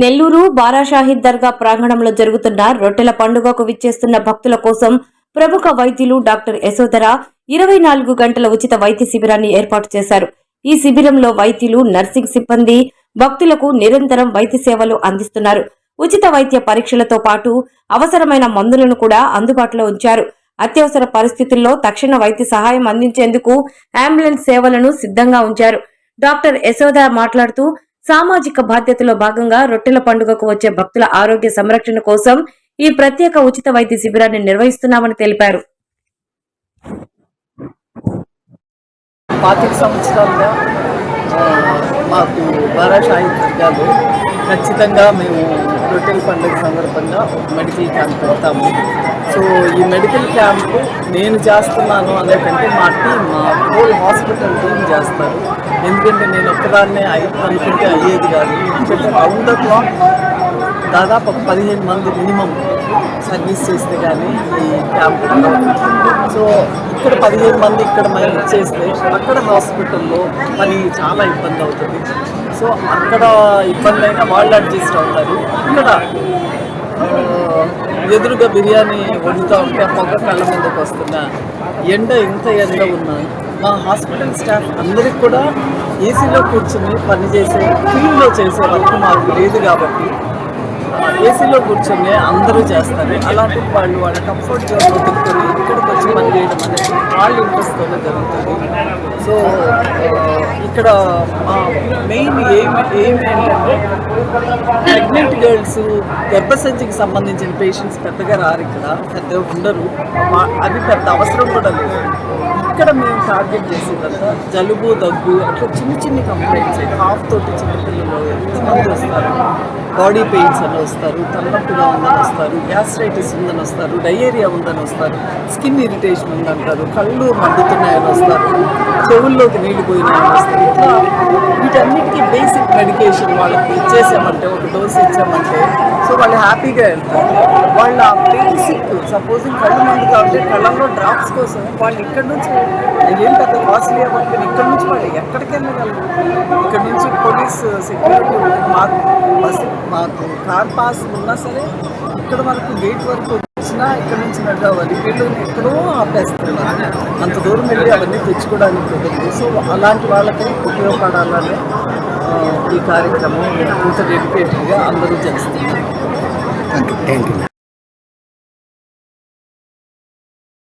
నెల్లూరు బారాషాహిద్ దర్గా ప్రాంగణంలో జరుగుతున్న రొట్టెల పండుగకు విచ్చేస్తున్న భక్తుల కోసం ప్రముఖ వైద్యులు డాక్టర్ యశోధర 24 గంటల ఉచిత వైద్య శిబిరాన్ని ఏర్పాటు చేశారు. ఈ శిబిరంలో వైద్యులు, నర్సింగ్ సిబ్బంది భక్తులకు నిరంతరం వైద్య సేవలు అందిస్తున్నారు. ఉచిత వైద్య పరీక్షలతో పాటు అవసరమైన మందులను కూడా అందుబాటులో ఉంచారు. అత్యవసర పరిస్థితుల్లో తక్షణ వైద్య సహాయం అందించేందుకు అంబులెన్స్ సేవలను సిద్ధంగా ఉంచారు. డాక్టర్ యశోధర మాట్లాడుతూ సామాజిక బాధ్యతలో భాగంగా రొట్టెల పండుగకు వచ్చే భక్తుల ఆరోగ్య సంరక్షణ కోసం ఈ ప్రత్యేక ఉచిత వైద్య శిబిరాన్ని నిర్వహిస్తున్నామని తెలిపారు. 25 సంవత్సరాలుగా మాకు బారాషాహిద్ దర్గాలో ఖచ్చితంగా మేము రొట్టెల పండుగ సందర్భంగా ఒక మెడికల్ క్యాంప్ పెడతాము. సో ఈ మెడికల్ క్యాంప్ నేను చేస్తున్నాను అనేకంటే మా టీం, మా హోల్ హాస్పిటల్ టీం చేస్తారు. ఎందుకంటే నేను ఒక్కదాన్నే అనుకుంటే అయ్యేది కాదు. ఎందుకంటే రౌండ్ ద క్లాక్ దాదాపు ఒక 15 మంది మినిమం సర్వీస్ చేస్తే కానీ ఈ క్యాంప్. సో ఇక్కడ 15 మంది ఇక్కడ మనం ఇచ్చేస్తే అక్కడ హాస్పిటల్లో పని చాలా ఇబ్బంది అవుతుంది. సో అక్కడ ఇబ్బంది అయినా వాళ్ళు అడ్జస్ట్ అవుతారు. ఇక్కడ ఎదురుగా బిర్యానీ వండుతూ ఉంటే పొగ కళ్ళ మీదకి వస్తున్నా, ఎండ ఎండ ఉన్నా మా హాస్పిటల్ స్టాఫ్ అందరికి కూడా ఏసీలో కూర్చుని పనిచేసే ఫీల్డ్లో చేసే వర్క్ మాకు లేదు కాబట్టి ఏసీలో కూర్చొని అందరూ చేస్తారు. అలాంటి వాళ్ళు వాళ్ళ కంఫర్ట్ జోన్లో తిప్పుకొని ఇక్కడికి వచ్చి పని చేయడం అనేది వాళ్ళ ఇంట్రెస్ట్తోనే జరుగుతుంది. సో ఇక్కడ మెయిన్ ఏం ఏంటంటే ప్రెగ్నెంట్ గర్ల్స్, గర్భసంచికి సంబంధించిన పేషెంట్స్ పెద్దగా రారు, ఇక్కడ పెద్దగా ఉండరు, అది పెద్ద అవసరం కూడా లేదు. ఇక్కడ మేము టార్గెట్ చేసేదంతా జలుబు, దగ్గు అట్లా చిన్న కంప్లైంట్స్. హాఫ్ తోటి చిన్నపిల్లలు ఎంతమంది వస్తారు, బాడీ పెయిన్స్ అని వస్తారు, తలనొప్పిగా ఉందని వస్తారు, గ్యాస్ట్రైటిస్ ఉందని వస్తారు, డయేరియా ఉందని వస్తారు, స్కిన్ ఇరిటేషన్ ఉందంటారు, కళ్ళు మండుతున్నాయని వస్తారు, చెవుల్లోకి నీళ్లు పోయినాయని వస్తారు. ఇట్లా వీటన్నిటికీ బేసిక్ మెడికేషన్ వాళ్ళకి ఇచ్చేసామంటే, ఒక డోస్ ఇచ్చామంటే సో వాళ్ళు హ్యాపీగా వెళ్తారు. వాళ్ళ బేసిక్ సపోజింగ్ కళ్ళు మండుతా ఉంటే కళ్ళల్లో డ్రాప్స్ కోసం వాళ్ళు ఇక్కడ నుంచి ఏం పెద్ద కాస్ట్లీ అవ్వకపోతే ఇక్కడ నుంచి వాళ్ళు ఎక్కడికి వెళ్ళగలరు. ఇక్కడ నుంచి పోలీస్ సెక్యూరిటీ మాకు కార్ పాస్ ఉన్నా సరే ఇక్కడ వరకు గేట్ వరకు వచ్చినా ఇక్కడ నుంచి నడవాలి. వీళ్ళు ఎక్కడో ఆపేస్తున్నారు, అంత దూరం వెళ్ళి అవన్నీ తెచ్చుకోవడానికి కుదరదు. సో అలాంటి వాళ్ళకి ఉపయోగపడాలని ఈ కార్యక్రమం ఇంత డెడికేటెడ్గా అందరూ చేస్తున్నారు. Thank you.